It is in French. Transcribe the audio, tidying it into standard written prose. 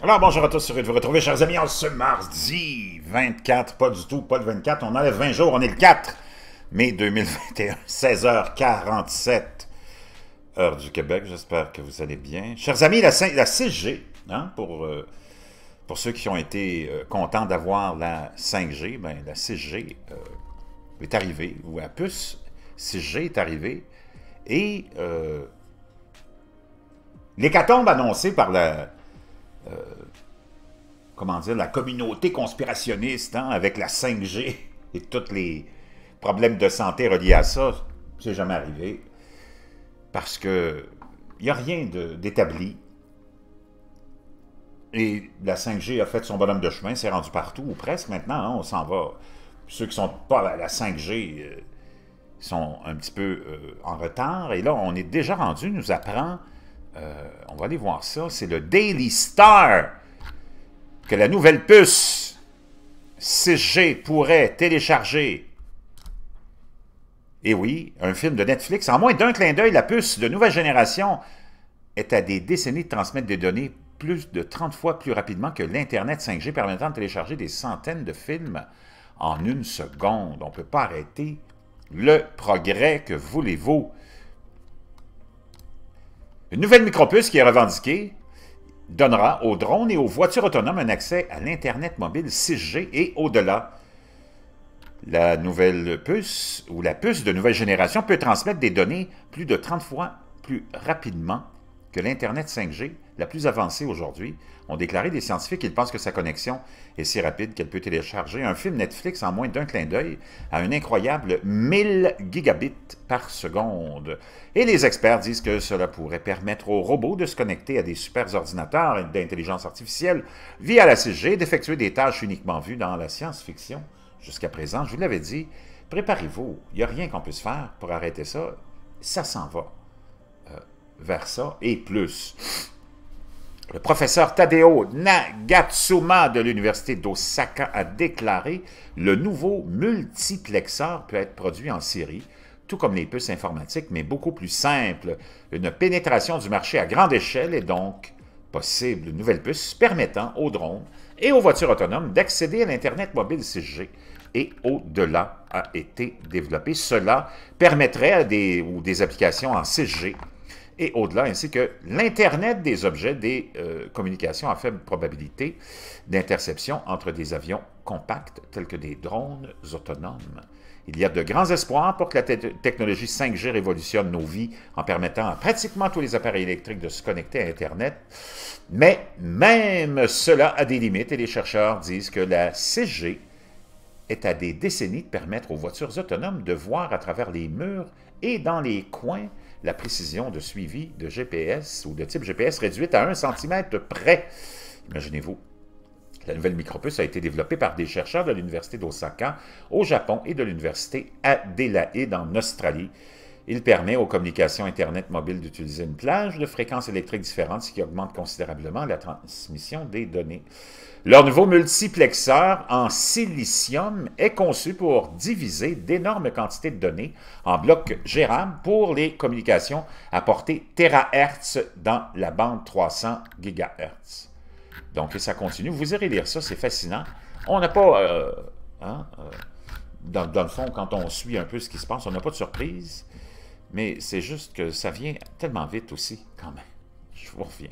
Alors bonjour à tous, heureux de vous retrouver, chers amis, en ce mardi 24, pas du tout, pas le 24, on enlève 20 jours, on est le 4 mai 2021, 16h47, heure du Québec, j'espère que vous allez bien. Chers amis, la 6G, hein, pour ceux qui ont été contents d'avoir la 5G, ben, la 6G est arrivée, ou la puce 6G est arrivée, et l'hécatombe annoncée par la... comment dire, la communauté conspirationniste, hein, avec la 5G et tous les problèmes de santé reliés à ça, c'est jamais arrivé. Parce que il n'y a rien d'établi. Et la 5G a fait son bonhomme de chemin, c'est rendu partout, ou presque maintenant, hein, on s'en va. Ceux qui ne sont pas à la 5G sont un petit peu en retard. Et là, on est déjà rendu, nous apprend, on va aller voir ça, c'est le Daily Star, que la nouvelle puce 6G pourrait télécharger. Et oui, un film de Netflix, en moins d'un clin d'œil, la puce de nouvelle génération est à des décennies de transmettre des données plus de 30 fois plus rapidement que l'Internet 5G, permettant de télécharger des centaines de films en une seconde. On ne peut pas arrêter le progrès, que voulez-vous. Une nouvelle micropuce qui est revendiquée donnera aux drones et aux voitures autonomes un accès à l'Internet mobile 6G et au-delà. La nouvelle puce, ou la puce de nouvelle génération, peut transmettre des données plus de 30 fois plus rapidement que l'Internet 5G, la plus avancée aujourd'hui, ont déclaré des scientifiques. Ils pensent que sa connexion est si rapide qu'elle peut télécharger un film Netflix en moins d'un clin d'œil à un incroyable 1000 gigabits par seconde. Et les experts disent que cela pourrait permettre aux robots de se connecter à des super ordinateurs d'intelligence artificielle via la 6G, d'effectuer des tâches uniquement vues dans la science-fiction. Jusqu'à présent, je vous l'avais dit, préparez-vous, il n'y a rien qu'on puisse faire pour arrêter ça, ça s'en va vers ça et plus. Le professeur Tadeo Nagatsuma de l'Université d'Osaka a déclaré « Le nouveau multiplexeur peut être produit en série, tout comme les puces informatiques, mais beaucoup plus simple. Une pénétration du marché à grande échelle est donc possible. Une nouvelle puce permettant aux drones et aux voitures autonomes d'accéder à l'Internet mobile 6G et au-delà a été développé. Cela permettrait à des applications en 6G et au-delà, ainsi que l'Internet des objets, des communications à faible probabilité d'interception entre des avions compacts tels que des drones autonomes. Il y a de grands espoirs pour que la technologie 5G révolutionne nos vies en permettant à pratiquement tous les appareils électriques de se connecter à Internet. Mais même cela a des limites et les chercheurs disent que la 6G est à des décennies de permettre aux voitures autonomes de voir à travers les murs et dans les coins la précision de suivi de GPS ou de type GPS réduite à 1 cm près. Imaginez-vous. La nouvelle micropuce a été développée par des chercheurs de l'Université d'Osaka au Japon et de l'Université Adélaïde en Australie. Il permet aux communications Internet mobiles d'utiliser une plage de fréquences électriques différentes, ce qui augmente considérablement la transmission des données. Leur nouveau multiplexeur en silicium est conçu pour diviser d'énormes quantités de données en blocs gérables pour les communications à portée terahertz dans la bande 300 GHz. Donc, ça continue. Vous irez lire ça, c'est fascinant. On n'a pas... dans le fond, quand on suit un peu ce qui se passe, on n'a pas de surprise. Mais c'est juste que ça vient tellement vite aussi, quand même. Je vous reviens.